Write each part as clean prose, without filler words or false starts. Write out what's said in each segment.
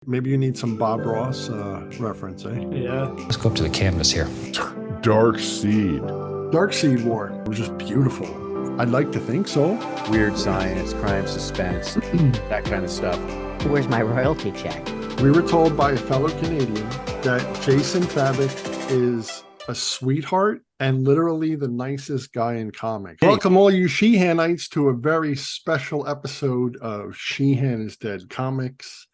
Maybe you need some Bob Ross reference, eh? Yeah. Let's go up to the canvas here. Dark Seed. Dark Seed War was just beautiful. I'd like to think so. Weird science, crime, suspense, that kind of stuff. Where's my royalty check? We were told by a fellow Canadian that Jason Fabok is a sweetheart and literally the nicest guy in comics. Hey. Welcome all you Sheehanites to a very special episode of Sheehan is Dead Comics.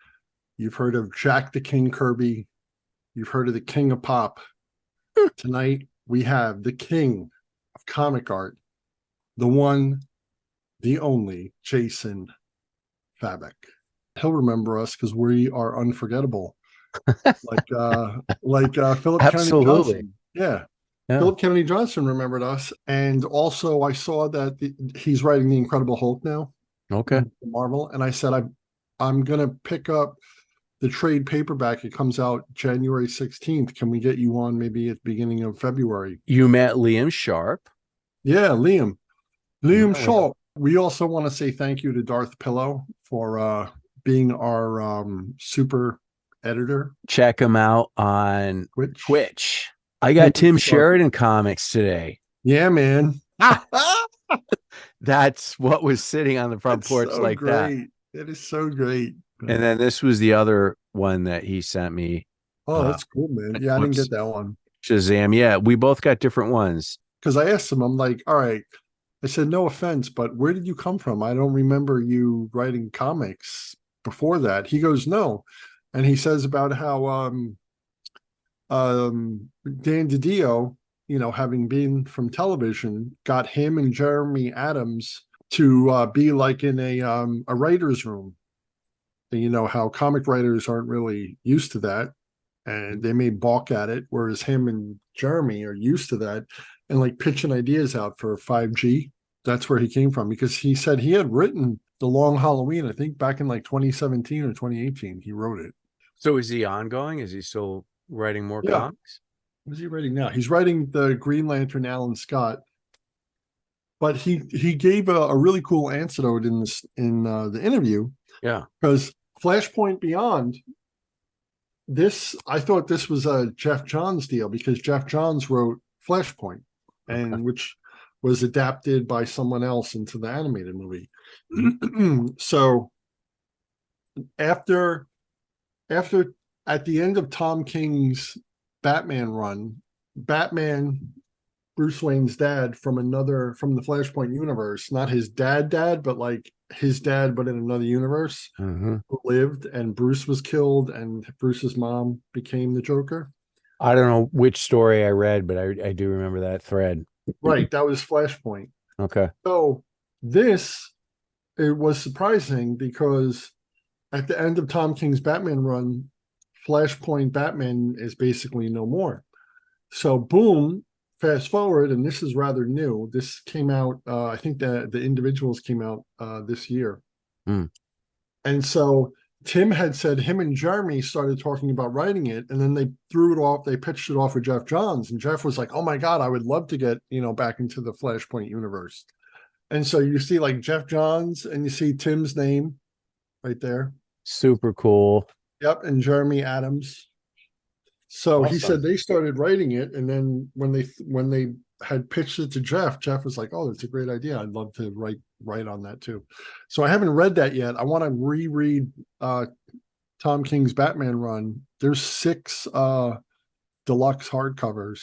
You've heard of Jack the King Kirby. You've heard of the King of Pop. Tonight, we have the king of comic art, the one, the only, Jason Fabok. He'll remember us because we are unforgettable. like Philip Kennedy Johnson. Yeah. Philip Kennedy Johnson remembered us. And also I saw that he's writing The Incredible Hulk now. Okay. Marvel. And I said, I'm going to pick up the trade paperback. It comes out January 16th. Can we get you on maybe at the beginning of February? You met Liam Sharp. Yeah, Liam Sharp. We also want to say thank you to Darth Pillow for being our super editor. Check him out on Twitch. I got Tim Sheridan comics today. Yeah, man. That's what was sitting on the front porch so like great. That is so great. And then this was the other one that he sent me. Oh, that's cool, man. Yeah, I didn't get that one. Shazam. Yeah, we both got different ones. Because I asked him, I'm like, all right. I said, no offense, but where did you come from? I don't remember you writing comics before that. He goes, no. And he says about how Dan DiDio, having been from television, got him and Jeremy Adams to be like in a writer's room. And how comic writers aren't really used to that, and they may balk at it, whereas him and Jeremy are used to that and like pitching ideas out for 5G. That's where he came from, because he said he had written The Long Halloween, I think back in like 2017 or 2018. He wrote it. So is he ongoing? Is he still writing more comics? What is he writing now? He's writing the Green Lantern Alan Scott. But he gave a really cool anecdote in the interview. Yeah. Because Flashpoint Beyond, I thought this was a Geoff Johns deal, because Geoff Johns wrote Flashpoint, and which was adapted by someone else into the animated movie. So after at the end of Tom King's Batman run, Batman, Bruce Wayne's dad from the Flashpoint universe, not his dad, but like his dad, but in another universe, who lived, and Bruce was killed, and Bruce's mom became the Joker. I don't know which story I read, but I do remember that thread. Right, that was Flashpoint. Okay. So it was surprising, because at the end of Tom King's Batman run, Flashpoint Batman is basically no more. So boom, fast forward, and this is rather new. This came out, I think the individuals came out this year. And so Tim had said him and Jeremy started talking about writing it, and then they threw it off. They pitched it off with Geoff Johns, and Geoff was like, oh my God, I would love to get, back into the Flashpoint universe. And so you see like Geoff Johns, and you see Tim's name right there. Super cool. Yep. And Jeremy Adams. So awesome. He said they started writing it, and then when they had pitched it to Geoff was like, oh, that's a great idea. I'd love to write on that too. So I haven't read that yet. I want to reread Tom King's Batman run. There's 6 deluxe hardcovers,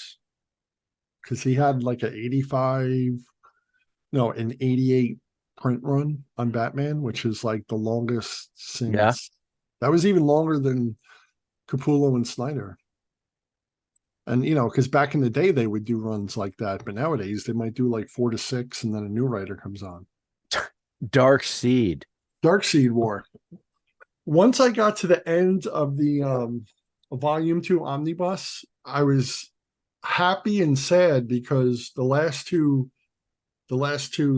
because he had like an 88 print run on Batman, which is like the longest since. Yeah. That was even longer than Capullo and Snyder. And, because back in the day, they would do runs like that. But nowadays, they might do like 4 to 6, and then a new writer comes on. Dark Seed War. Once I got to the end of the Volume 2 omnibus, I was happy and sad, because the last two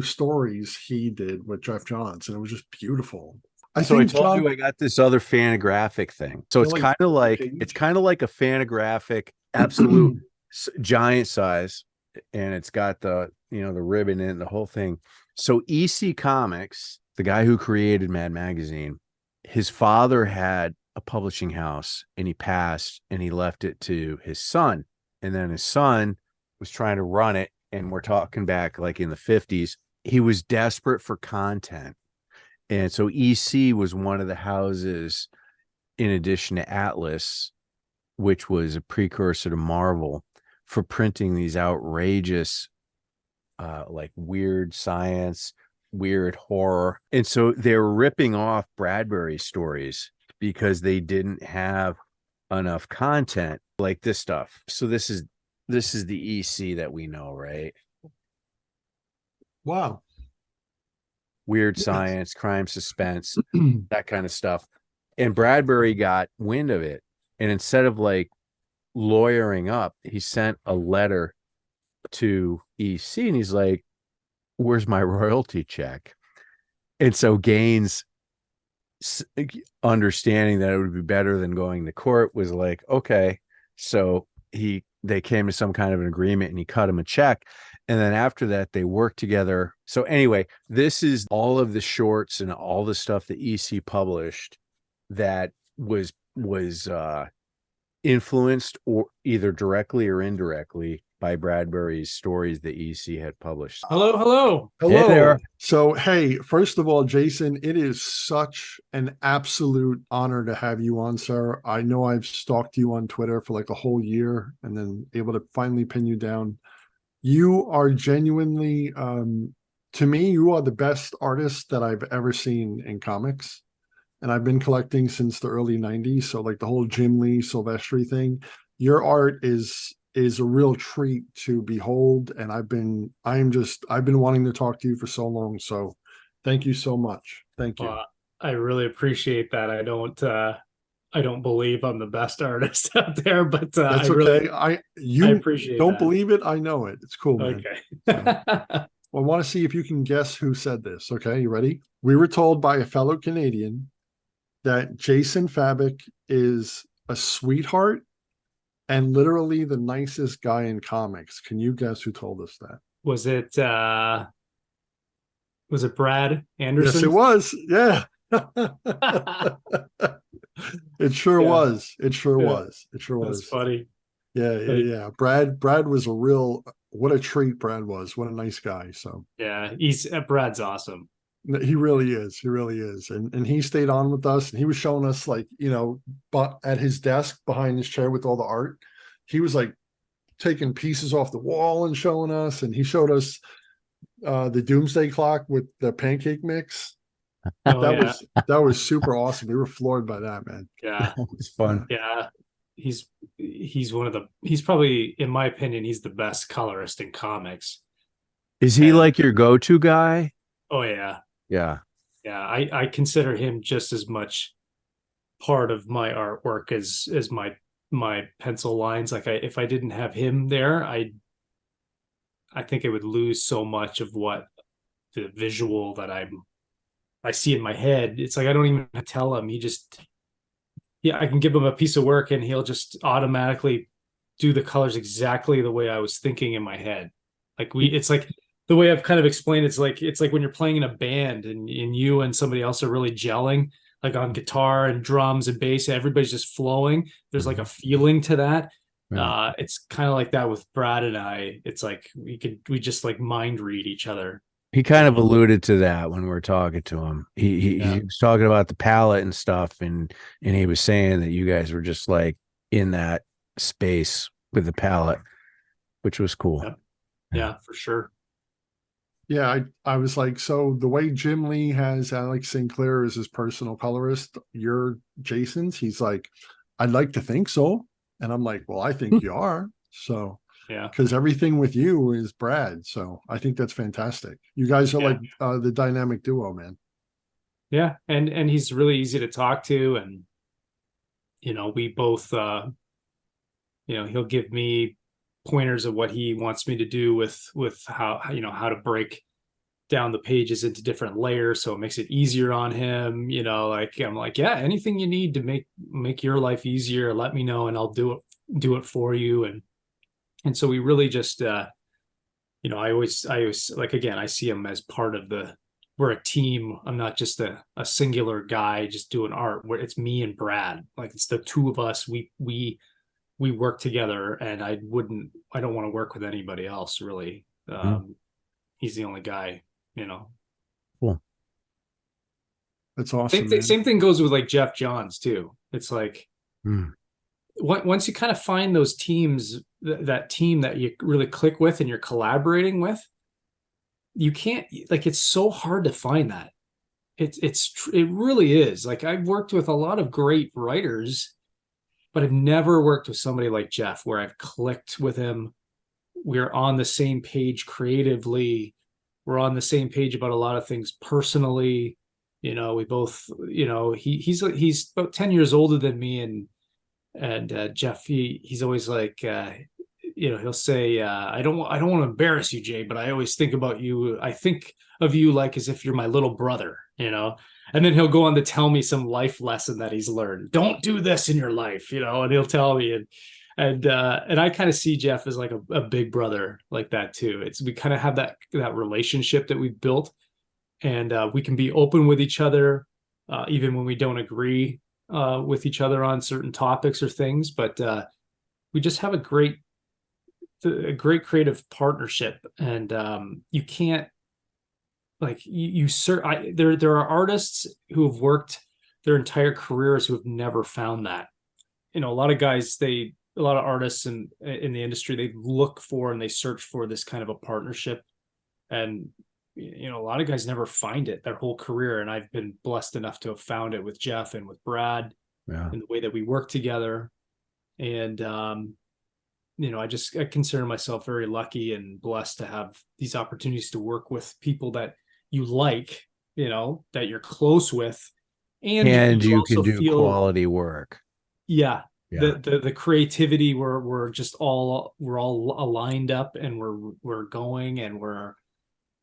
stories he did with Geoff Johns, and it was just beautiful. I told you I got this other Fanographic thing. So it's kind of like a Fanographic absolute giant size, and it's got the the ribbon in the whole thing. So EC Comics, the guy who created Mad Magazine, his father had a publishing house, and he passed, and he left it to his son. And then his son was trying to run it. And we're talking back like in the 50s. He was desperate for content. And so EC was one of the houses, in addition to Atlas, which was a precursor to Marvel, for printing these outrageous, like weird science, weird horror. And so they were ripping off Bradbury stories because they didn't have enough content like this stuff. So this is the EC that we know, right? Wow. Weird science, crime, suspense, that kind of stuff. And Bradbury got wind of it. And instead of like lawyering up, he sent a letter to EC, and he's like, where's my royalty check? And so Gaines, understanding that it would be better than going to court, was like, okay. So they came to some kind of an agreement, and he cut him a check. And then after that, they worked together. So anyway, this is all of the shorts and all the stuff that EC published that was influenced, or either directly or indirectly, by Bradbury's stories that EC had published. Hello. Hey there. So, hey, first of all, Jason, it is such an absolute honor to have you on, sir. I know I've stalked you on Twitter for like a whole year, and then able to finally pin you down. You are genuinely, to me, you are the best artist that I've ever seen in comics. And I've been collecting since the early 90s. So like the whole Jim Lee Silvestri thing, your art is a real treat to behold. And I've been wanting to talk to you for so long. So thank you so much. Thank you. I really appreciate that. I don't believe I'm the best artist out there, but that's I okay. Really, I appreciate don't that. believe it. I know it. It's cool, man. Okay. So, well, I want to see if you can guess who said this. Okay, you ready? We were told by a fellow Canadian that Jason Fabok is a sweetheart and literally the nicest guy in comics. Can you guess who told us that? Was it Brad Anderson? Yes, it was. Yeah. It sure was. It sure was. It sure was. That's funny. Yeah. Brad was a real, what a treat Brad was. What a nice guy. So Yeah, Brad's awesome. he really is. He really is. And he stayed on with us, and he was showing us, like, but at his desk behind his chair with all the art, he was like taking pieces off the wall and showing us. And he showed us the Doomsday Clock with the pancake mix. That was super awesome. We were floored by that, man. Yeah. It was fun. Yeah. He's probably, in my opinion, he's the best colorist in comics. Is he like your go-to guy? Oh yeah. Yeah. Yeah. I consider him just as much part of my artwork as my pencil lines. Like if I didn't have him there, I think it would lose so much of what the visual that I see in my head. It's like I don't even tell him. I can give him a piece of work and he'll just automatically do the colors exactly the way I was thinking in my head. It's like the way I've kind of explained, it's like when you're playing in a band and you and somebody else are really gelling, like on guitar and drums and bass, and everybody's just flowing. There's like a feeling to that. Right. It's kind of like that with Brad and I. It's like we just like mind read each other. He kind of alluded to that when we were talking to him. He was talking about the palette and stuff, and he was saying that you guys were just like in that space with the palette, which was cool. Yeah, for sure. Yeah, I was like, so the way Jim Lee has Alex Sinclair as his personal colorist, you're Jason's? He's like, I'd like to think so. And I'm like, well, I think you are. So yeah, because everything with you is Brad. So I think that's fantastic. You guys are like the dynamic duo, man. Yeah, and he's really easy to talk to, and we both he'll give me pointers of what he wants me to do with how to break down the pages into different layers, so it makes it easier on him. Like I'm like, yeah, anything you need to make your life easier, let me know and I'll do it for you. And so we really just I always like, again, I see him as part of the we're a team. I'm not just a singular guy just doing art. Where it's me and Brad. Like it's the two of us. We work together, and I don't want to work with anybody else really. He's the only guy, you know. Cool. That's awesome. Same thing goes with like Geoff Johns too. It's like once you kind of find those teams, that team that you really click with and you're collaborating with, you can't, like, it's so hard to find that. It really is. Like, I've worked with a lot of great writers, but I've never worked with somebody like Geoff where I've clicked with him. We're on the same page creatively. We're on the same page about a lot of things personally. You know, we both, you know, he's about 10 years older than me, and Geoff, he's always like, you know, he'll say, I don't want to embarrass you, Jay, but I always think about you. I think of you like as if you're my little brother, you know. And then he'll go on to tell me some life lesson that he's learned. Don't do this in your life, you know. And he'll tell me, and I kind of see Geoff as like a big brother like that too. We kind of have that relationship that we've built, and we can be open with each other, even when we don't agree with each other on certain topics or things. But we just have a great creative partnership, and you can't, like, there are artists who have worked their entire careers who have never found that. You know, a lot of artists in the industry, they look for and they search for this kind of a partnership, and you know, a lot of guys never find it their whole career. And I've been blessed enough to have found it with Geoff and with Brad, and the way that we work together. And you know, I consider myself very lucky and blessed to have these opportunities to work with people that you like, you know, that you're close with, and you can do quality work. Yeah. The creativity, we're all aligned up, and we're going, and we're,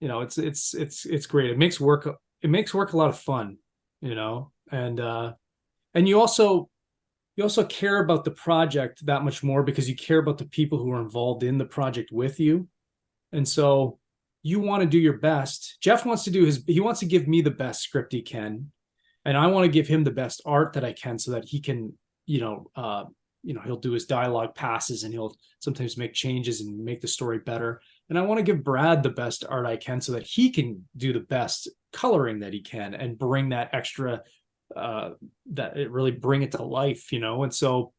you know, it's great. It makes work a lot of fun, you know. And you also care about the project that much more because you care about the people who are involved in the project with you. And so you want to do your best. Geoff wants to he wants to give me the best script he can, and I want to give him the best art that I can, so that he can, he'll do his dialogue passes, and he'll sometimes make changes and make the story better. And I want to give Brad the best art I can, so that he can do the best coloring that he can, and bring that extra, that it really bring it to life, you know. And so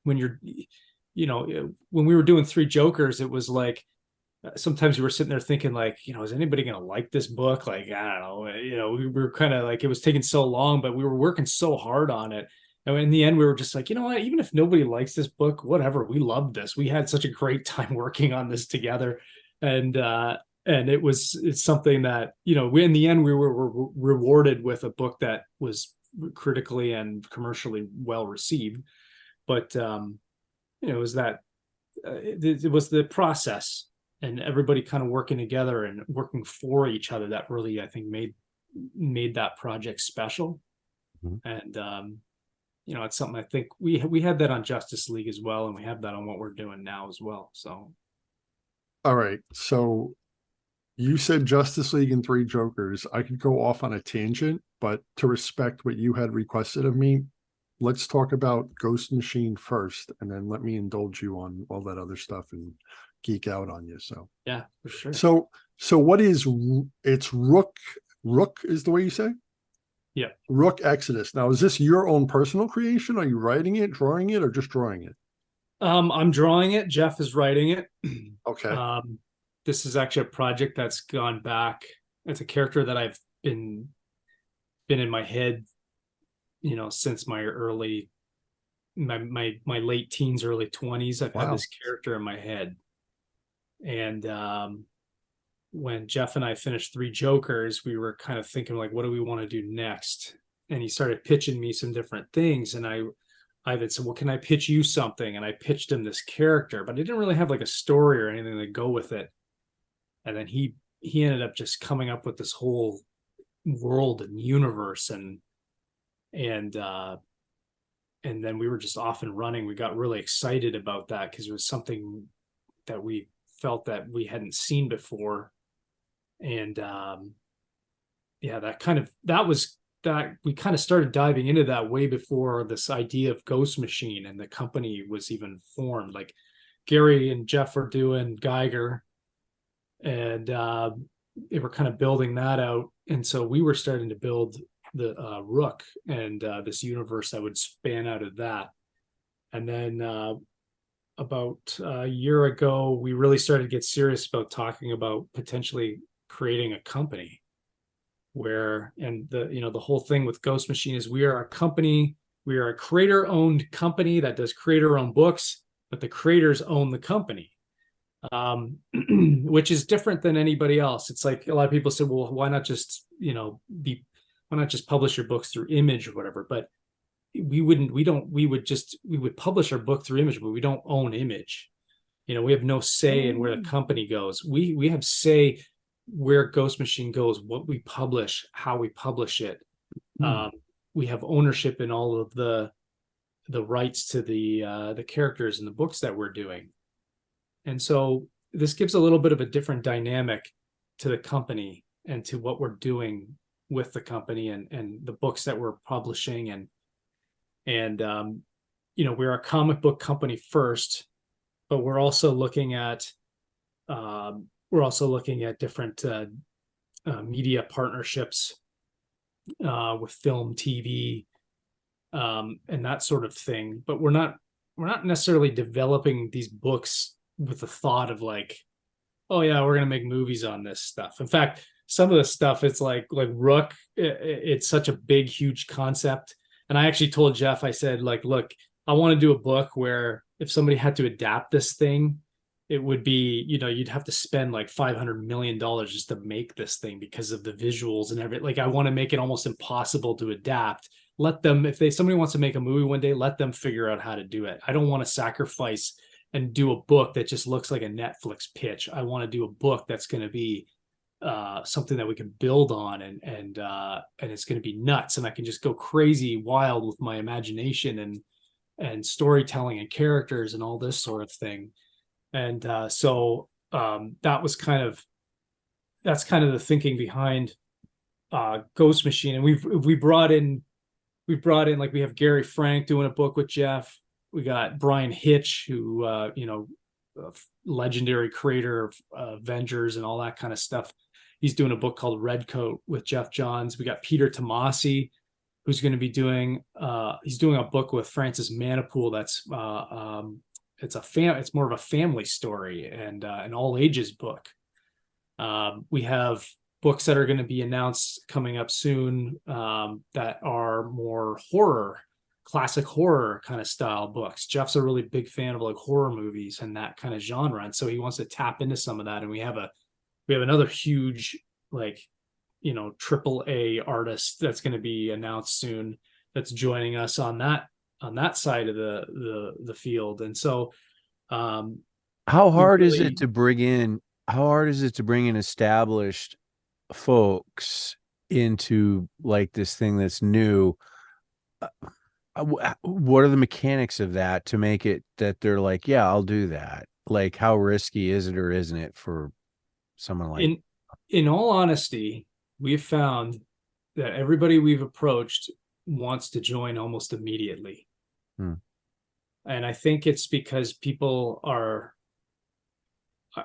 when when we were doing Three Jokers, it was like, sometimes we were sitting there thinking, like, you know, is anybody going to like this book? Like, I don't know, you know, we were kind of like, it was taking so long, but we were working so hard on it. And in the end, we were just like, you know what, even if nobody likes this book, whatever, we loved this. We had such a great time working on this together. And it's something that, you know, in the end, we were rewarded with a book that was critically and commercially well received. But, it was it was the process, and everybody kind of working together and working for each other that really, I think, made that project special. And, you know, it's something I think we had that on Justice League as well, and we have that on what we're doing now as well. So. All right. So you said Justice League and Three Jokers. I could go off on a tangent, but to respect what you had requested of me, let's talk about Ghost Machine first, and then let me indulge you on all that other stuff and geek out on you. So yeah, for sure. So what is, it's Rook is the way you say? Yeah. Rook Exodus. Now, is this your own personal creation? Are you writing it, drawing it, or just drawing it? I'm drawing it. Geoff is writing it. Okay. This is actually a project that's gone back. It's a character that I've been in my head, you know, since my late teens, early 20s. I've had this character in my head. And when Geoff and I finished Three Jokers, we were kind of thinking, like, what do we want to do next? And he started pitching me some different things, and I said, well, can I pitch you something? And I pitched him this character, but I didn't really have like a story or anything to go with it. And then he ended up just coming up with this whole world and universe, and then we were just off and running. We got really excited about that because it was something that we felt that we hadn't seen before. And that we kind of started diving into that way before this idea of Ghost Machine and the company was even formed. Like Gary and Geoff were doing Geiger, and they were kind of building that out. And so we were starting to build the Rook and this universe that would span out of that. And then about a year ago, we really started to get serious about talking about potentially creating a company and the whole thing with Ghost Machine is we are a company, we are a creator-owned company that does creator-owned books, but the creators own the company, which is different than anybody else. It's like a lot of people say, well, why not just publish your books through Image or whatever? But we would publish our book through Image, but we don't own Image. We have no say in where the company goes. We have say where Ghost Machine goes, what we publish, how we publish it. We have ownership in all of the rights to the characters and the books that we're doing. And so this gives a little bit of a different dynamic to the company and to what we're doing with the company and the books that we're publishing. And we're a comic book company first, but we're also looking at different media partnerships with film, TV, and that sort of thing. But we're not necessarily developing these books with the thought of like, oh yeah, we're gonna make movies on this stuff. In fact, some of the stuff, it's like Rook, it's such a big, huge concept. And I actually told Geoff, I said, like, look, I want to do a book where if somebody had to adapt this thing, it would be, you'd have to spend like $500 million just to make this thing because of the visuals and everything. Like, I want to make it almost impossible to adapt. Let them, if somebody wants to make a movie one day, let them figure out how to do it. I don't want to sacrifice and do a book that just looks like a Netflix pitch. I want to do a book that's going to be something that we can build on, and it's going to be nuts, and I can just go crazy wild with my imagination and storytelling and characters and all this sort of thing. And so that's kind of the thinking behind Ghost Machine. And we brought in like, we have Gary Frank doing a book with Geoff. We got Brian Hitch, who legendary creator of Avengers and all that kind of stuff. He's doing a book called Redcoat with Geoff Johns. We got Peter Tomasi, who's going to be doing he's doing a book with Francis Manipool that's it's more of a family story and an all ages book. We have books that are going to be announced coming up soon that are more classic horror kind of style books. Geoff's a really big fan of like horror movies and that kind of genre, and so he wants to tap into some of that. And we have another huge, like, AAA artist that's going to be announced soon that's joining us on that side of the field. And so how hard is it to bring in established folks into like this thing that's new? What are the mechanics of that to make it that they're like, yeah, I'll do that? Like, how risky is it or isn't it for someone like? In all honesty, we've found that everybody we've approached wants to join almost immediately. And I think it's because people are,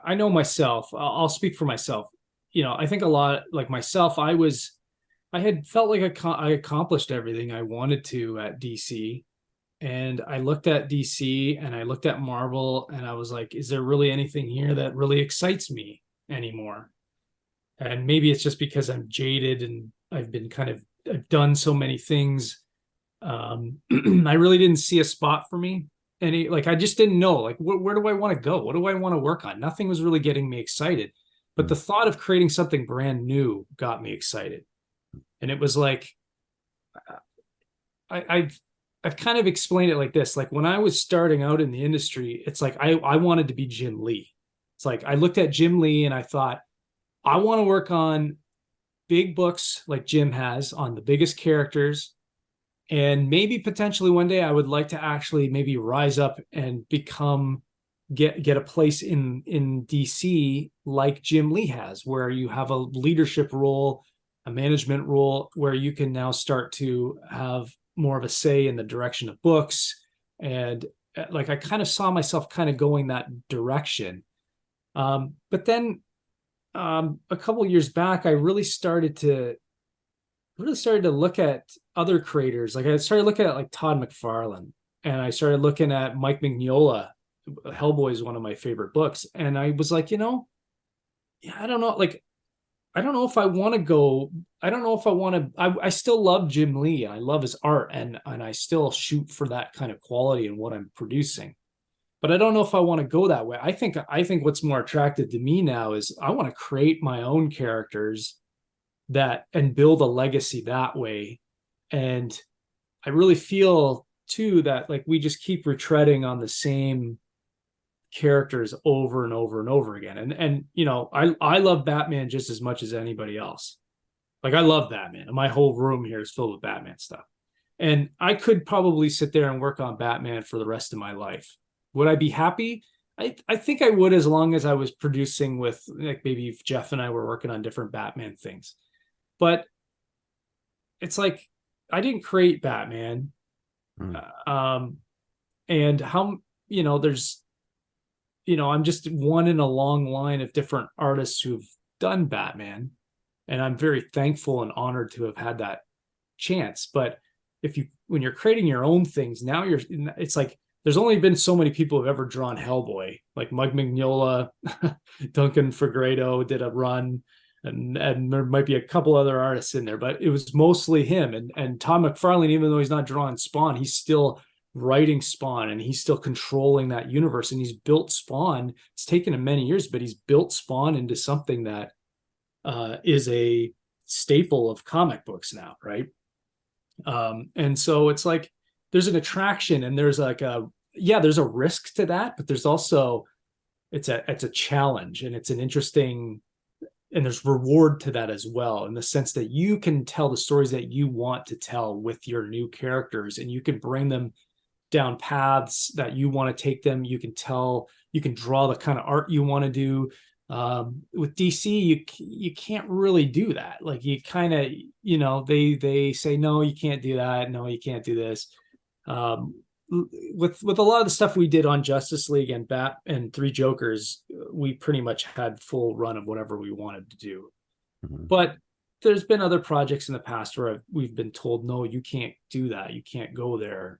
I know myself, I'll speak for myself. I think a lot, like myself, I had felt like I accomplished everything I wanted to at DC. And I looked at DC and I looked at Marvel and I was like, is there really anything here that really excites me anymore? And maybe it's just because I'm jaded and I've done so many things. I really didn't see a spot for me. I just didn't know, like, where do I want to go? What do I want to work on? Nothing was really getting me excited. But the thought of creating something brand new got me excited. And it was like, I've kind of explained it like this. Like, when I was starting out in the industry, it's like I wanted to be Jim Lee. It's like I looked at Jim Lee and I thought, I want to work on big books like Jim has, on the biggest characters. And maybe potentially one day I would like to actually maybe rise up and get a place in DC like Jim Lee has, where you have a leadership role a management role where you can now start to have more of a say in the direction of books. And like, I kind of saw myself kind of going that direction. But then a couple of years back, I really started to look at other creators. Like, I started looking at like Todd McFarlane, and I started looking at Mike Mignola. Hellboy is one of my favorite books. And I was like, yeah, I don't know. Like, I don't know if I want to go. I don't know if I want to. I still love Jim Lee. I love his art, and I still shoot for that kind of quality in what I'm producing. But I don't know if I want to go that way. I think what's more attractive to me now is I want to create my own characters and build a legacy that way. And I really feel too that like we just keep retreading on the same characters over and over and over again. And I love Batman just as much as anybody else. Like, I love Batman, and my whole room here is filled with Batman stuff. And I could probably sit there and work on Batman for the rest of my life. Would I be happy? I think I would, as long as I was producing with, like, maybe if Geoff and I were working on different Batman things. But it's like, I didn't create Batman. And how, there's, I'm just one in a long line of different artists who've done Batman. And I'm very thankful and honored to have had that chance. But when you're creating your own things, now it's like, there's only been so many people who've ever drawn Hellboy. Like Mike Mignola, Duncan Fegredo did a run, and there might be a couple other artists in there, but it was mostly him. And Todd McFarlane, even though he's not drawing Spawn, he's still writing Spawn, and he's still controlling that universe, and he's built Spawn. It's taken him many years, but he's built Spawn into something that is a staple of comic books now, right? And so it's like, there's an attraction, and there's like there's a risk to that, but there's also, it's a challenge, and it's an interesting, and there's reward to that as well, in the sense that you can tell the stories that you want to tell with your new characters, and you can bring them down paths that you want to take them. You can draw the kind of art you want to do. With DC, you can't really do that. Like, you kind of, they say, no, you can't do that. No, you can't do this. With a lot of the stuff we did on Justice League and Bat and Three Jokers, we pretty much had full run of whatever we wanted to do. Mm-hmm. But there's been other projects in the past where we've been told, no, you can't do that. You can't go there.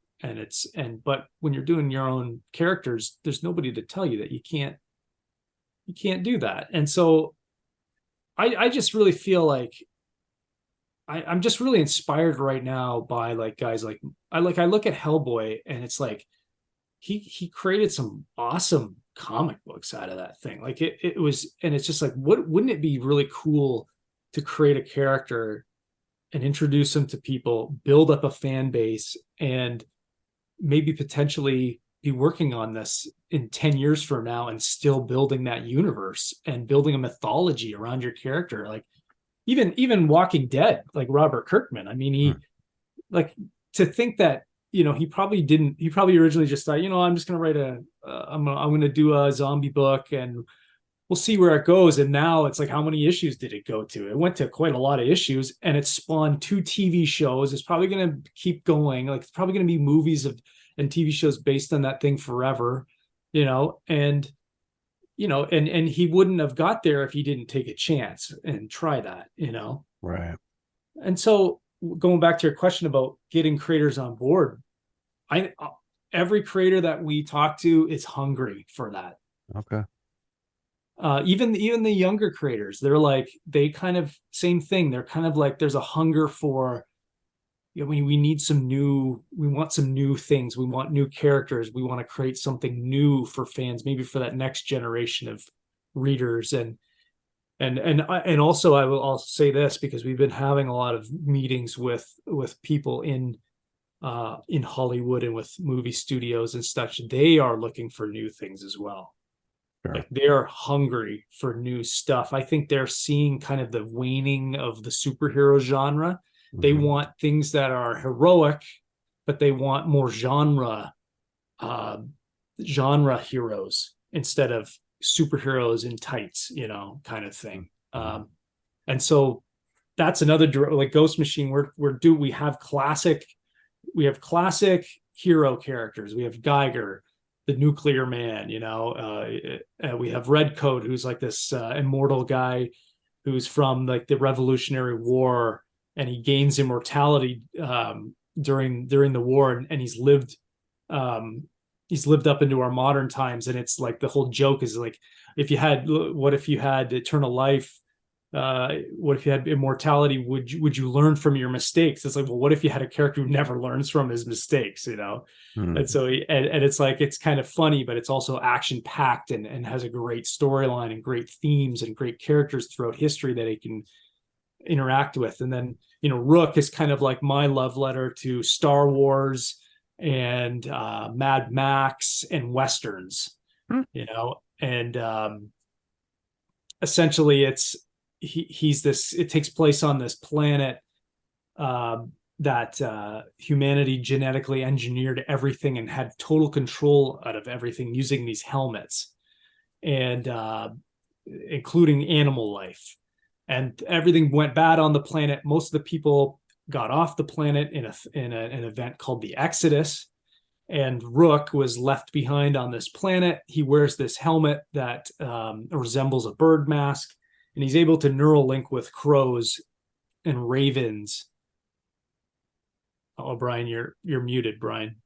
But when you're doing your own characters, there's nobody to tell you that you can't do that. And so I just really feel like I'm just really inspired right now by like guys like I look at Hellboy, and it's like he created some awesome comic books out of that thing. Like it was, and it's just like, wouldn't it be really cool to create a character and introduce them to people, build up a fan base, and maybe potentially be working on this in 10 years from now and still building that universe and building a mythology around your character. Like, even Walking Dead, like Robert Kirkman. I mean, like, to think that, he probably originally just thought, I'm just going to write I'm going to do a zombie book, and we'll see where it goes. And now it's like, how many issues did it go to? It went to quite a lot of issues, and it spawned 2 TV shows. It's probably going to keep going. Like, it's probably going to be movies and TV shows based on that thing forever, and he wouldn't have got there if he didn't take a chance and try that, Right. And so, going back to your question about getting creators on board, every creator that we talk to is hungry for that. Okay. Even the younger creators, they kind of same thing. They're kind of like, there's a hunger for, we want some new things. We want new characters. We want to create something new for fans, maybe for that next generation of readers. And also, I will also say this, because we've been having a lot of meetings with people in Hollywood and with movie studios and such. They are looking for new things as well. Sure. Like, they're hungry for new stuff. I think they're seeing kind of the waning of the superhero genre. Mm-hmm. They want things that are heroic, but they want more genre heroes instead of superheroes in tights, kind of thing. And so that's another like Ghost Machine. We have classic hero characters. We have Geiger, the Nuclear Man. We have Redcoat, who's like this immortal guy who's from like the Revolutionary War, and he gains immortality during the war, and he's lived up into our modern times. And it's like the whole joke is like, what if you had eternal life? What if you had immortality? Would you learn from your mistakes? It's like, well, what if you had a character who never learns from his mistakes? And so it's like, it's kind of funny, but it's also action packed and has a great storyline and great themes and great characters throughout history that he can interact with. And then Rook is kind of like my love letter to Star Wars and Mad Max and Westerns. And essentially it takes place on this planet that humanity genetically engineered everything and had total control out of everything using these helmets, and including animal life. And everything went bad on the planet. Most of the people got off the planet in an event called the Exodus, and Rook was left behind on this planet. He wears this helmet that resembles a bird mask, and he's able to neural link with crows and ravens. Oh, Brian, you're muted, Brian.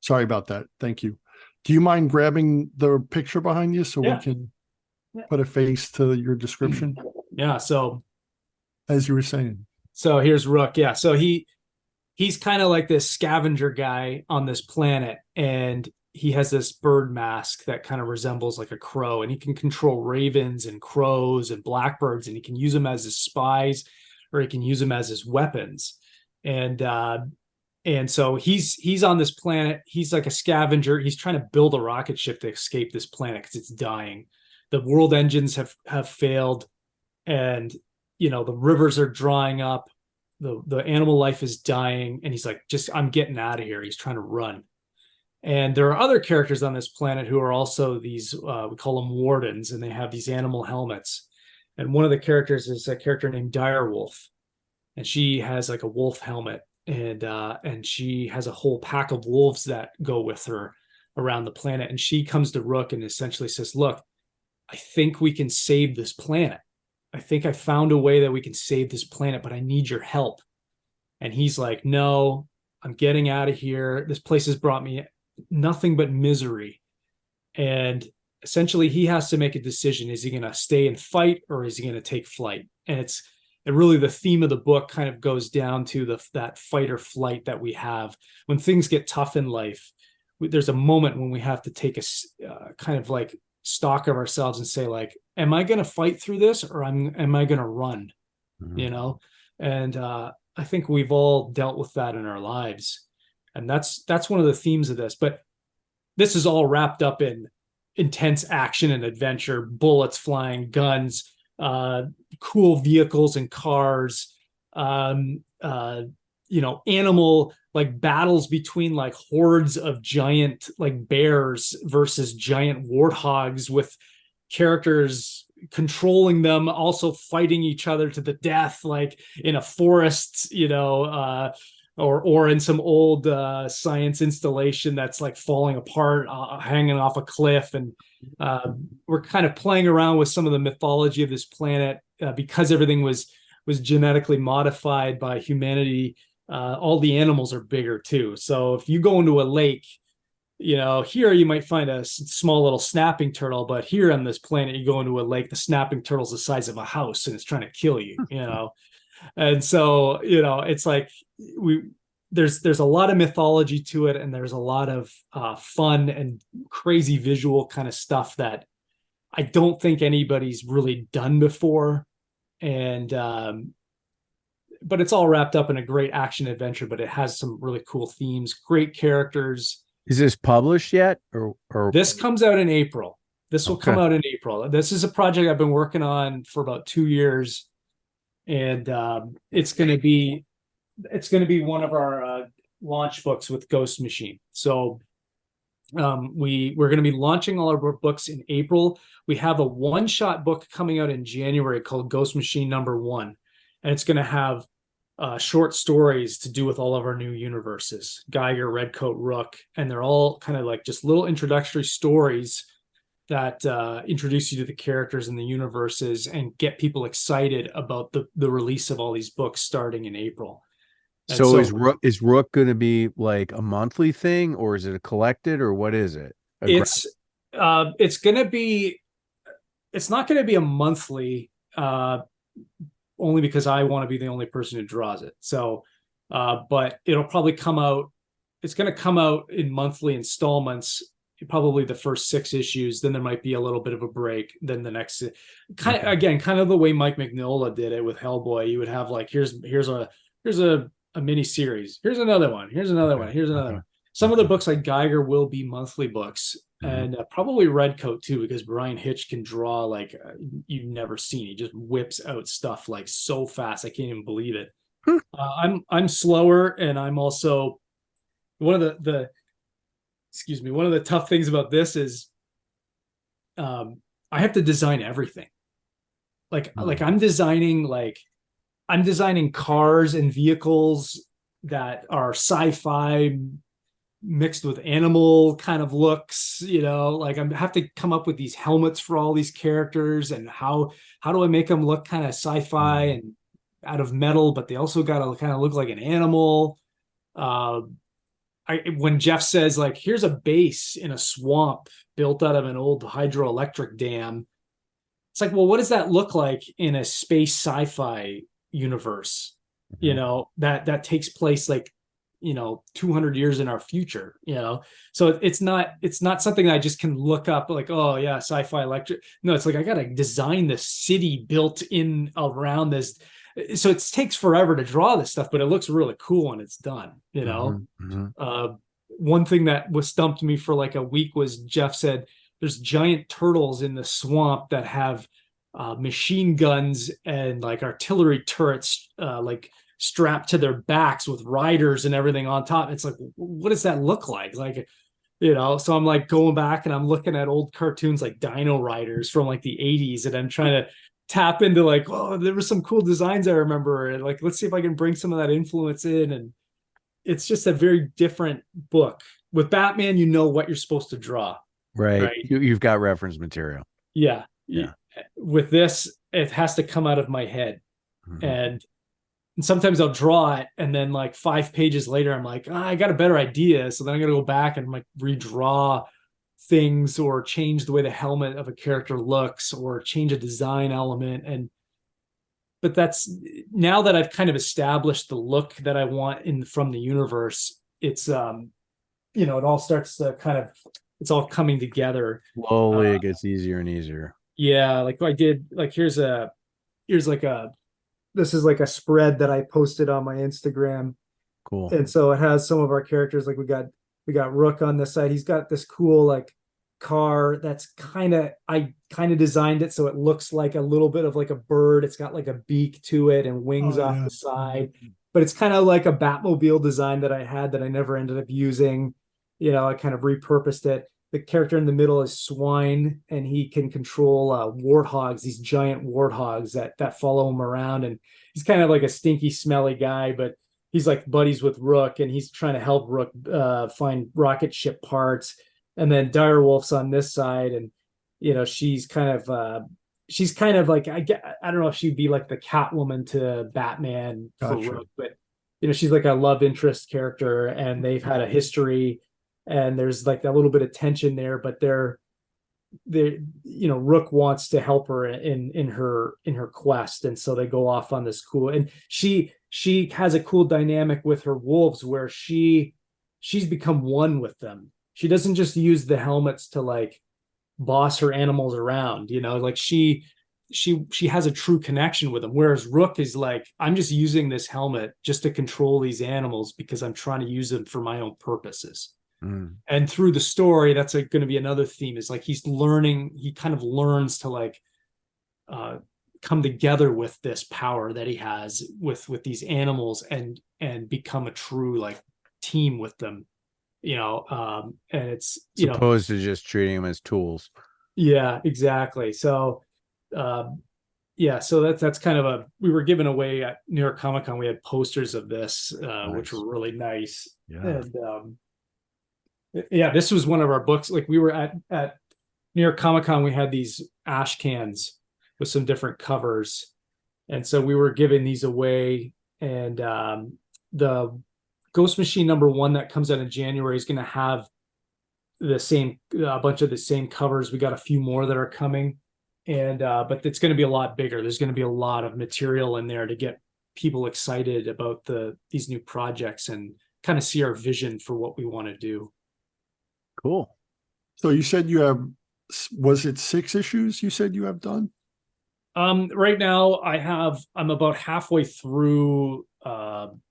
Sorry about that. Thank you. Do you mind grabbing the picture behind you so we can put a face to your description? Yeah. So, as you were saying, so here's Rook. Yeah. So he's kind of like this scavenger guy on this planet, and he has this bird mask that kind of resembles like a crow, and he can control ravens and crows and blackbirds, and he can use them as his spies, or he can use them as his weapons. And so he's on this planet. He's like a scavenger. He's trying to build a rocket ship to escape this planet because it's dying. The world engines have failed, and the rivers are drying up. The animal life is dying, and he's like, I'm getting out of here. He's trying to run. And there are other characters on this planet who are also these, we call them wardens, and they have these animal helmets. And one of the characters is a character named Direwolf, and she has like a wolf helmet, and she has a whole pack of wolves that go with her around the planet. And she comes to Rook and essentially says, look, I think we can save this planet. I think I found a way that we can save this planet, but I need your help. And he's like, no, I'm getting out of here. This place has brought me nothing but misery. And essentially he has to make a decision. Is he going to stay and fight, or is he going to take flight? And really the theme of the book kind of goes down to that fight or flight that we have when things get tough in life. There's a moment when we have to take a kind of like stock of ourselves and say, like, am I going to fight through this, or am I going to run? Mm-hmm. And I think we've all dealt with that in our lives, and that's one of the themes of this. But this is all wrapped up in intense action and adventure, bullets flying, guns, cool vehicles and cars, animal like battles between like hordes of giant like bears versus giant warthogs, with characters controlling them, also fighting each other to the death, like in a forest, or in some old science installation that's like falling apart, hanging off a cliff. And we're kind of playing around with some of the mythology of this planet because everything was genetically modified by humanity. All the animals are bigger too. So if you go into a lake, here you might find a small little snapping turtle, but here on this planet, you go into a lake, the snapping turtle's the size of a house and it's trying to kill you, And so, it's like there's a lot of mythology to it, and there's a lot of fun and crazy visual kind of stuff that I don't think anybody's really done before. And but it's all wrapped up in a great action adventure, but it has some really cool themes, great characters. Is this published yet, or this comes out in April? This will come out in April. This is a project I've been working on for about 2 years, and it's going to be one of our launch books with Ghost Machine. So we're going to be launching all our books in April. We have a one-shot book coming out in January called Ghost Machine #1. and it's going to have short stories to do with all of our new universes, Geiger, Redcoat, Rook, and they're all kind of like just little introductory stories that introduce you to the characters and the universes and get people excited about the release of all these books starting in April. And so is Rook going to be like a monthly thing, or is it a collected, or what is it? It's going to be, it's not going to be a monthly, only because I want to be the only person who draws it. So, but it'll probably come out. It's going to come out in monthly installments. Probably the first 6 issues, then there might be a little bit of a break. Then the next, kind of the way Mike Mignola did it with Hellboy. You would have like here's a mini series. Here's another one. Here's another one. Here's another one. Some of the books like Geiger will be monthly books, and probably Redcoat too, because Brian Hitch can draw like you've never seen. He just whips out stuff like so fast. I can't even believe it. I'm slower, and I'm also one of the one of the tough things about this is I have to design everything. I'm designing cars and vehicles that are sci-fi mixed with animal kind of looks, I have to come up with these helmets for all these characters, and how do I make them look kind of sci-fi and out of metal, but they also got to kind of look like an animal. When Geoff says like, here's a base in a swamp built out of an old hydroelectric dam, it's like, well, what does that look like in a space sci-fi universe? That takes place like 200 years in our future. So it's not something I just can look up like, oh yeah, sci-fi electric. No, it's like I gotta design the city built in around this. So it takes forever to draw this stuff, but it looks really cool when it's done. One thing that was stumped me for like a week was Geoff said there's giant turtles in the swamp that have machine guns and like artillery turrets like strapped to their backs with riders and everything on top. It's like, what does that look like? So I'm like going back and I'm looking at old cartoons like Dino Riders from like the 80s, and I'm trying to tap into like, oh, there were some cool designs I remember, and like, let's see if I can bring some of that influence in. And it's just a very different book. With Batman, you know what you're supposed to draw, right? You've got reference material. Yeah. With this, it has to come out of my head. And sometimes I'll draw it, and then like 5 pages later, I'm like, I got a better idea. So then I got to go back and like redraw things, or change the way the helmet of a character looks, or change a design element. But that's, now that I've kind of established the look that I want from the universe, it's it all starts to kind of, it's all coming together. Slowly it gets easier and easier. Yeah, like I did, like this is like a spread that I posted on my Instagram. Cool. And so it has some of our characters, like we got Rook on this side. He's got this cool like car that's I kind of designed it so it looks like a little bit of like a bird. It's got like a beak to it and wings off the side, but it's kind of like a Batmobile design that I had that I never ended up using. I kind of repurposed it. The character in the middle is Swine, and he can control warthogs, these giant warthogs that follow him around. And he's kind of like a stinky, smelly guy, but he's like buddies with Rook, and he's trying to help Rook find rocket ship parts. And then Direwolf's on this side, and she's kind of like, I don't know if she'd be like the Catwoman to Batman for Rook, but she's like a love interest character, and they've had a history, and there's like a little bit of tension there, but Rook wants to help her in her quest, and so they go off on this cool, and she has a cool dynamic with her wolves where she's become one with them. She doesn't just use the helmets to like boss her animals around, like she has a true connection with them. Whereas Rook is like, I'm just using this helmet just to control these animals because I'm trying to use them for my own purposes. And through the story, that's going to be another theme, is like he kind of learns to like come together with this power that he has with these animals and become a true like team with them. And it's opposed to just treating them as tools. Yeah, exactly. So yeah, so that's kind of we were giving away at New York Comic Con. We had posters of this, which were really nice. Yeah. And yeah, this was one of our books. Like we were at New York Comic Con, we had these ash cans with some different covers, and so we were giving these away. And the Ghost Machine #1 that comes out in January is going to have a bunch of the same covers. We got a few more that are coming, and but it's going to be a lot bigger. There's going to be a lot of material in there to get people excited about these new projects and kind of see our vision for what we want to do. Cool. So you said you have, was it 6 issues you said you have done? Right now I'm about halfway through. I'm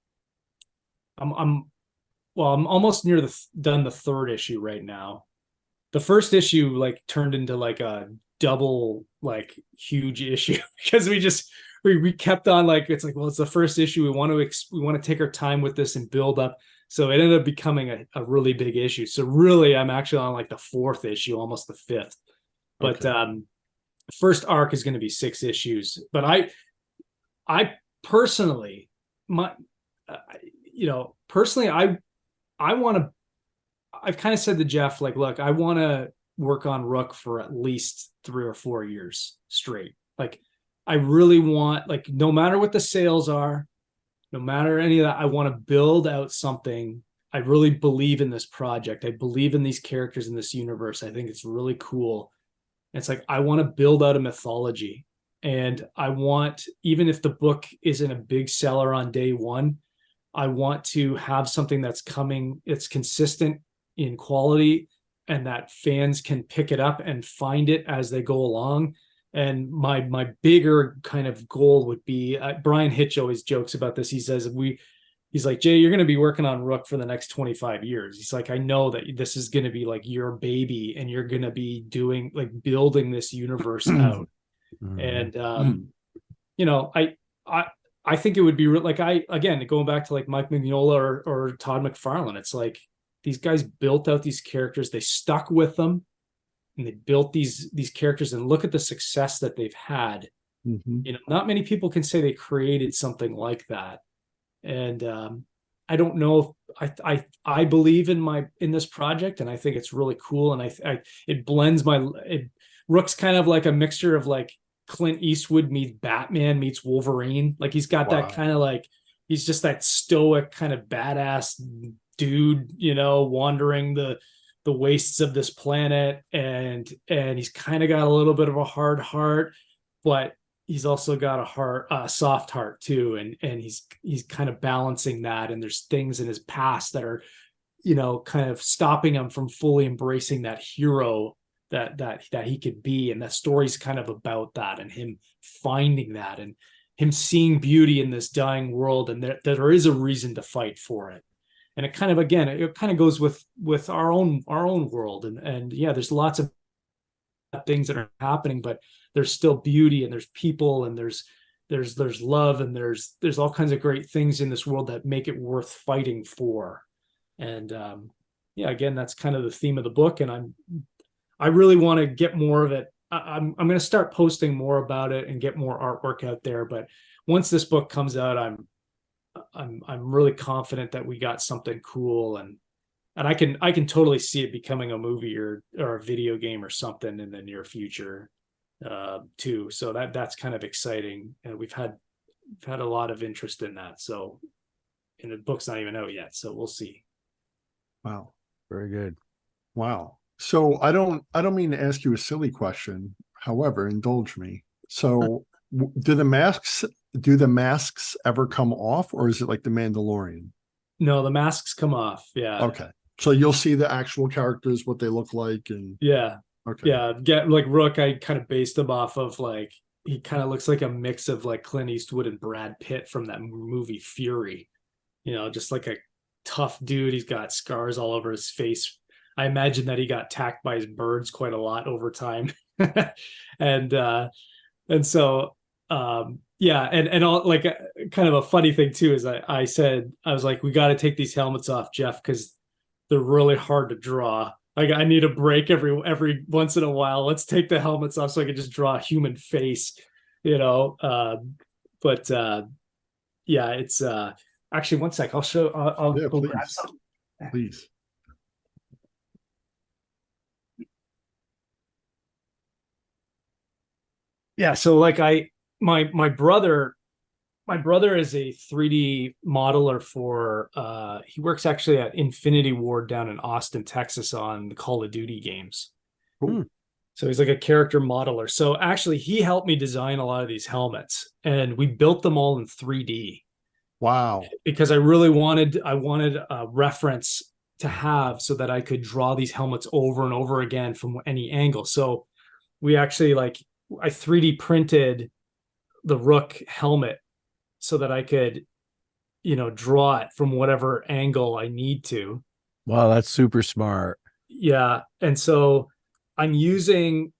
almost near done the 3rd issue right now. The first issue like turned into like a double like huge issue because we kept on like, it's like, well, it's the first issue. We want to take our time with this and build up. So it ended up becoming a really big issue. So really I'm actually on like the 4th issue, almost the 5th. But Okay. First arc is going to be 6 issues. But I personally, personally, I want to, I've kind of said to Geoff, like, look, I want to work on Rook for at least 3 or 4 years straight. Like, I really want, like, no matter what the sales are, no matter any of that, I want to build out something. I really believe in this project. I believe in these characters in this universe. I think it's really cool. It's like, I want to build out a mythology. And I want, even if the book isn't a big seller on day one, I want to have something that's coming, it's consistent in quality, and that fans can pick it up and find it as they go along. And my bigger kind of goal would be, Brian Hitch always jokes about this. He says, he's like, Jay, you're going to be working on Rook for the next 25 years. He's like, I know that this is going to be like your baby, and you're going to be doing, like, building this universe out. And I think it would be like, again, going back to like Mike Mignola or Todd McFarlane, it's like these guys built out these characters, they stuck with them, and they built these characters, and look at the success that they've had. Not many people can say they created something like that. And I don't know if I believe in this project, and I think it's really cool. And it blends Rook's kind of like a mixture of like Clint Eastwood meets Batman meets Wolverine. Like, he's got that kind of like, he's just that stoic kind of badass dude, wandering the wastes of this planet, and he's kind of got a little bit of a hard heart, but he's also got a soft heart too, and he's kind of balancing that. And there's things in his past that are, kind of stopping him from fully embracing that hero that he could be. And that story's kind of about that, and him finding that, and him seeing beauty in this dying world, and there is a reason to fight for it. And it kind of goes with our own world, and yeah, there's lots of things that are happening, but there's still beauty, and there's people, and there's love, and there's all kinds of great things in this world that make it worth fighting for. And yeah, again, that's kind of the theme of the book, and I really want to get more of it. I'm going to start posting more about it and get more artwork out there. But once this book comes out, I'm really confident that we got something cool, and I can totally see it becoming a movie or a video game or something in the near future too. So that's kind of exciting, and we've had a lot of interest in that. So, and the book's not even out yet, so we'll see. Wow. Very good. Wow. So I don't mean to ask you a silly question. However, indulge me. So do the masks ever come off, or is it like the Mandalorian? No, the masks come off. Yeah. Okay. So you'll see the actual characters, what they look like, and yeah. Okay. Yeah. Get like Rook, I kind of based him off of, like, he kind of looks like a mix of like Clint Eastwood and Brad Pitt from that movie Fury. Just like a tough dude. He's got scars all over his face. I imagine that he got attacked by his birds quite a lot over time. and so yeah, and all, like, kind of a funny thing too is I said, I was like, we got to take these helmets off, Geoff, because they're really hard to draw. Like, I need a break every once in a while. Let's take the helmets off so I can just draw a human face. you know. But yeah, it's actually one sec. I'll show. I'll Yeah, go please. grab some. Please. Yeah, so like my brother is a 3D modeler for he works actually at Infinity Ward down in Austin, Texas on the Call of Duty games. Cool. So he's like a character modeler. So actually he helped me design a lot of these helmets and we built them all in 3D Wow. because I wanted a reference to have so that I could draw these helmets over and over again from any angle. So we actually I 3D printed the Rook helmet so that I could, draw it from whatever angle I need to. Wow, that's super smart. Yeah. And so I'm using,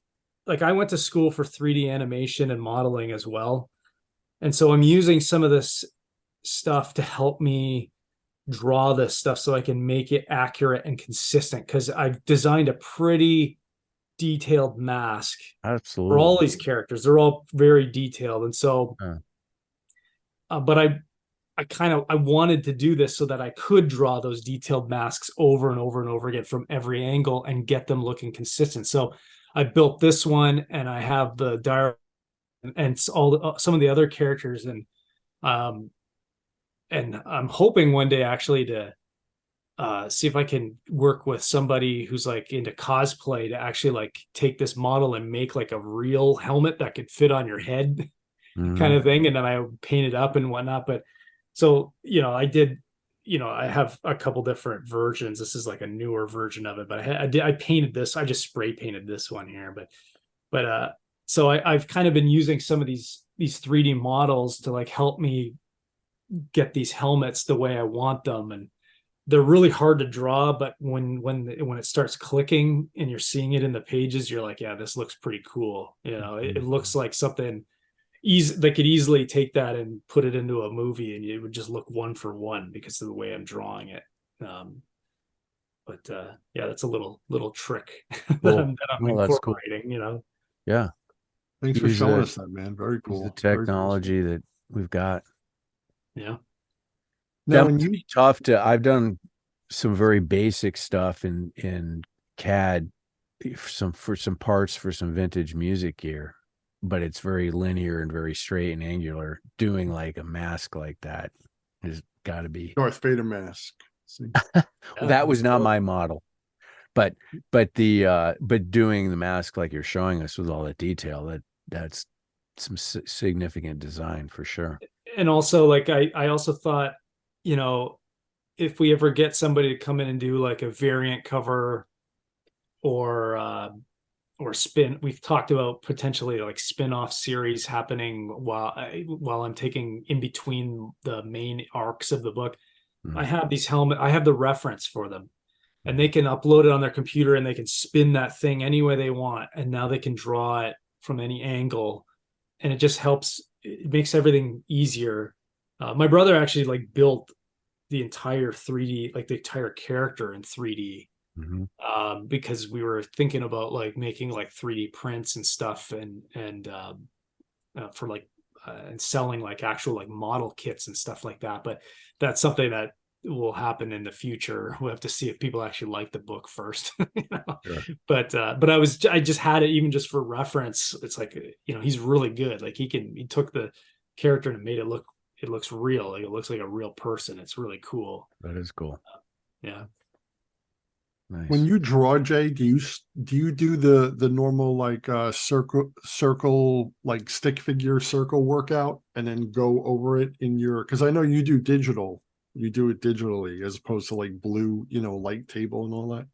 I went to school for 3D animation and modeling as well. And so I'm using some of this stuff to help me draw this stuff so I can make it accurate and consistent because I've designed a pretty detailed mask Absolutely. for all these characters. They're all very detailed. And so, but I wanted to do this so that I could draw those detailed masks over and over and over again from every angle and get them looking consistent. So I built this one and I have the diary and some of the other characters and I'm hoping one day actually to see if I can work with somebody who's like into cosplay to actually like take this model and make like a real helmet that could fit on your head kind of thing. And then I paint it up and whatnot. But so, I did, I have a couple different versions. This is like a newer version of it, but I painted this. I just spray painted this one here, but so I've kind of been using some of these 3D models to like help me get these helmets the way I want them. And they're really hard to draw, but when it starts clicking and you're seeing it in the pages, you're like, yeah, this looks pretty cool. It looks like something they could easily take that and put it into a movie and it would just look one for one because of the way I'm drawing it. But yeah, that's a little trick that I'm incorporating, cool. Yeah. Thanks for showing us that, man. Very cool. The technology that we've got. Yeah. Now, that be tough I've done some very basic stuff in CAD for some parts for some vintage music gear, but it's very linear and very straight and angular. Doing like a mask like that has got to be Darth Vader mask. That was not my model, but doing the mask like you're showing us with all that detail, that's some significant design for sure. And also I also thought, if we ever get somebody to come in and do like a variant cover or spin, we've talked about potentially like spin-off series happening while I'm taking in between the main arcs of the book. I have these I have the reference for them and they can upload it on their computer and they can spin that thing any way they want. And now they can draw it from any angle and it just helps. It makes everything easier. My brother actually like built the entire 3D, like the entire character in 3D, because we were thinking about like making like 3D prints and stuff and for like and selling like actual like model kits and stuff like that. But that's something that will happen in the future. We'll have to see if people actually like the book first. Sure. But I just had it even just for reference. It's like, he's really good. Like he took the character and made it looks real. Like it looks like a real person. It's really cool. That is cool. Yeah. Nice. When you draw, Jay, do you do the normal like circle like stick figure circle workout and then go over it in your, because I know you do digital. You do it digitally as opposed to like blue, light table and all that.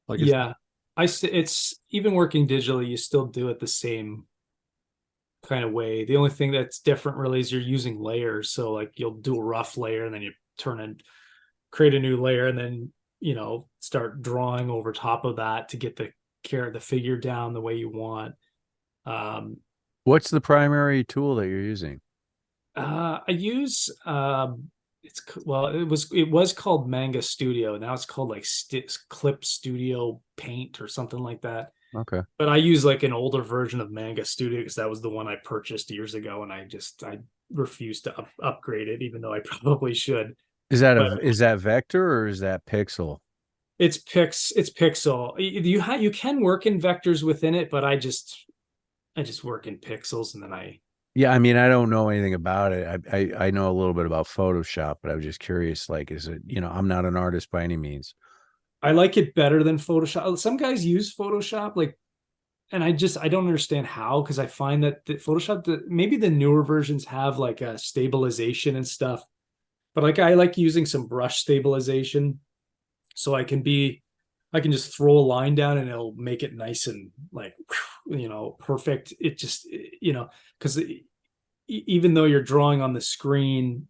Like yeah, it's even working digitally, you still do it the same kind of way. The only thing that's different really is you're using layers. So like you'll do a rough layer and then you turn and create a new layer and then start drawing over top of that to get the figure down the way you want. What's the primary tool that you're using? I use it was called Manga Studio. Now it's called like Clip Studio Paint or something like that. Okay. But I use like an older version of Manga Studio because that was the one I purchased years ago, and I refuse to upgrade it, even though I probably should. Is that But is that vector or is that pixel? it's pixel. You can work in vectors within it, but I just work in pixels, and then Yeah, I mean, I don't know anything about it. I know a little bit about Photoshop, but I was just curious, like, is it, I'm not an artist by any means. I like it better than Photoshop. Some guys use Photoshop, like, and I don't understand how, because I find that the Photoshop, maybe the newer versions have like a stabilization and stuff, but like I like using some brush stabilization, so I can just throw a line down and it'll make it nice and like, perfect. It just, because even though you're drawing on the screen,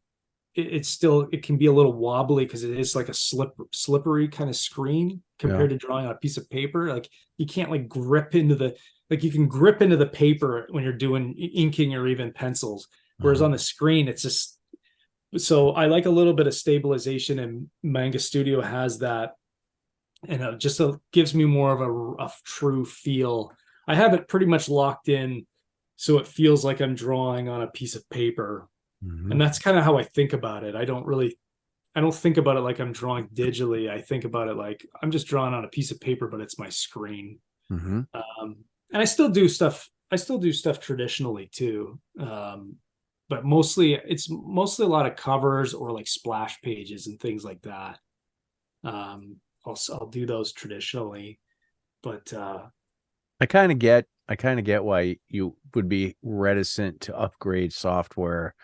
it can be a little wobbly because it is like a slippery kind of screen compared to drawing on a piece of paper. Like you can't like grip into you can grip into the paper when you're doing inking or even pencils. Whereas on the screen, it's just, so I like a little bit of stabilization, and Manga Studio has that. And it just gives me more of a true feel. I have it pretty much locked in, so it feels like I'm drawing on a piece of paper. And that's kind of how I think about it. I don't think about it like I'm drawing digitally. I think about it like I'm just drawing on a piece of paper, but it's my screen. And I still do stuff. Traditionally too. But it's mostly a lot of covers or like splash pages and things like that. I'll do those traditionally, but I kind of get why you would be reticent to upgrade software.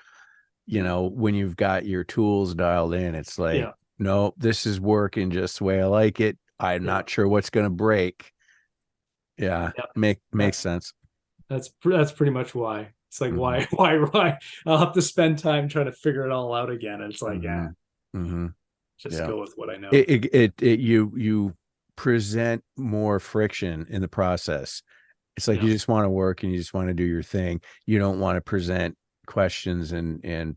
When you've got your tools dialed in, it's like, no, this is working just the way I like it. I'm not sure what's going to break. Yeah, makes sense. That's pretty much why. It's like, why I'll have to spend time trying to figure it all out again. And it's like, just go with what I know. You present more friction in the process. It's like you just want to work and you just want to do your thing. You don't want to present questions and it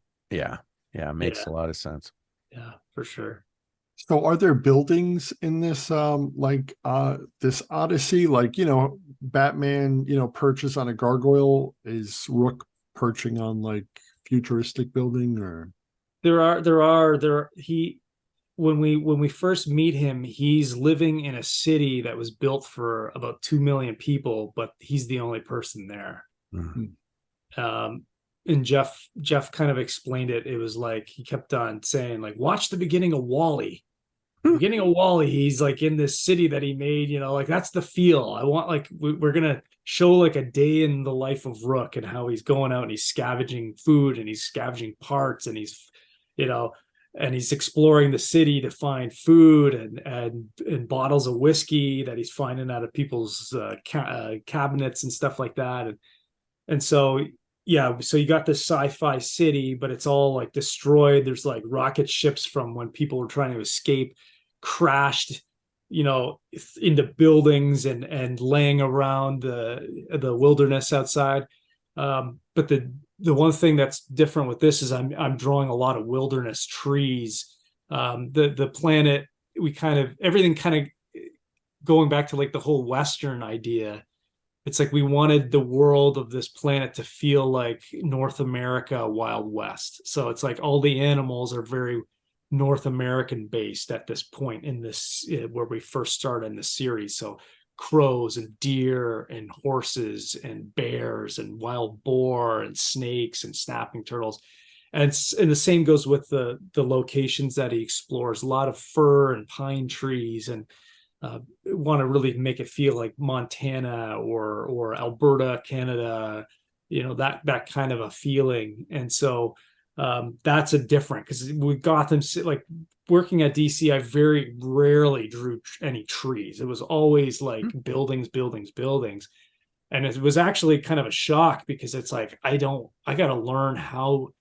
makes a lot of sense. Yeah, for sure. So are there buildings in this this Odyssey, like, Batman, perches on a gargoyle? Is Rook perching on like futuristic building? Or when we first meet him, he's living in a city that was built for about 2 million people, but he's the only person there. And Geoff kind of explained it. It was like he kept on saying, like, watch the beginning of Wall-E. The beginning of Wall-E, he's like in this city that he made, like that's the feel. I want, like, we're gonna show like a day in the life of Rook and how he's going out and he's scavenging food and he's scavenging parts and he's, and he's exploring the city to find food and bottles of whiskey that he's finding out of people's cabinets and stuff like that. And so you got this sci-fi city, but it's all like destroyed. There's like rocket ships from when people were trying to escape crashed, into buildings and laying around the wilderness outside. But the one thing that's different with this is I'm drawing a lot of wilderness trees. The planet, everything kind of going back to like the whole Western idea. It's like we wanted the world of this planet to feel like North America, Wild West. So it's like all the animals are very North American based at this point in this, where we first started in the series. So crows and deer and horses and bears and wild boar and snakes and snapping turtles. And the same goes with the locations that he explores. A lot of fir and pine trees, and want to really make it feel like Montana or Alberta, Canada, that kind of a feeling. And so that's a different, because with Gotham, like working at DC, I very rarely drew any trees. It was always like buildings. And it was actually kind of a shock, because it's like, I got to learn how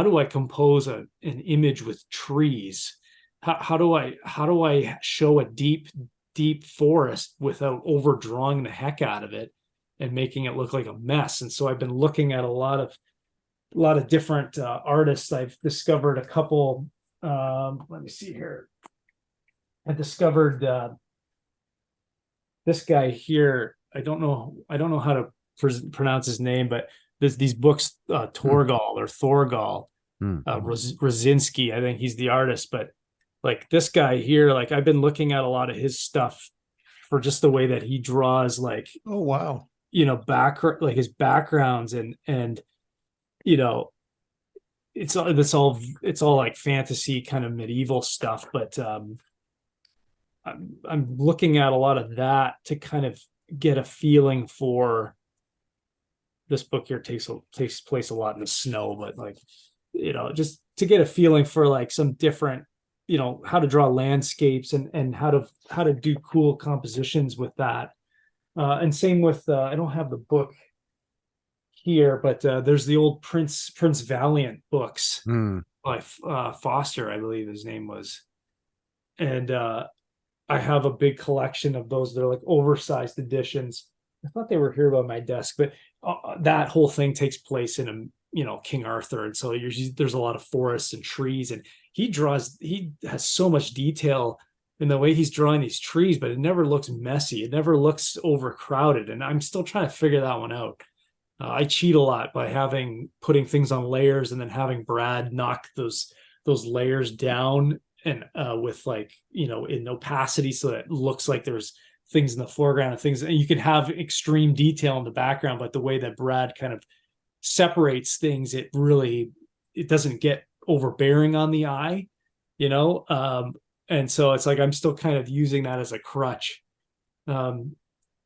do I compose an image with trees? How do I show a deep forest without overdrawing the heck out of it and making it look like a mess? And so I've been looking at a lot of different artists. I've discovered a couple. Let me see here. I discovered this guy here. I don't know how to pronounce his name, but there's these books, Torgal or Thorgal, Rosinski. I think he's the artist, but like this guy here, like I've been looking at a lot of his stuff for just the way that he draws, like, Oh, wow. like his backgrounds and, it's all like fantasy kind of medieval stuff, but I'm looking at a lot of that to kind of get a feeling for this book here. Takes place a lot in the snow, but like, just to get a feeling for like some different, how to draw landscapes and how to do cool compositions with that. And same with, I don't have the book here, but there's the old Prince Valiant books by Foster, I believe his name was. And I have a big collection of those. They're like oversized editions. I thought they were here by my desk, but that whole thing takes place in King Arthur, and so there's a lot of forests and trees, and he has so much detail in the way he's drawing these trees, but it never looks messy. It never looks overcrowded, and I'm still trying to figure that one out. I cheat a lot by putting things on layers and then having Brad knock those layers down and with like, in opacity, so that it looks like there's things in the foreground and you can have extreme detail in the background, but the way that Brad kind of separates things, it doesn't get overbearing on the eye, and so it's like I'm still kind of using that as a crutch to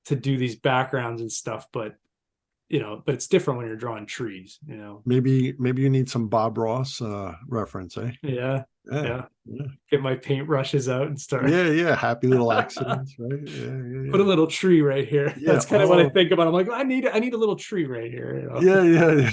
do these backgrounds and stuff, but it's different when you're drawing trees. Maybe you need some Bob Ross reference, eh? Yeah. Get my paintbrushes out and start. Yeah. Happy little accidents, right? Yeah. Put a little tree right here. Yeah. That's kind of what I think about. I'm like, I need a little tree right here. Yeah.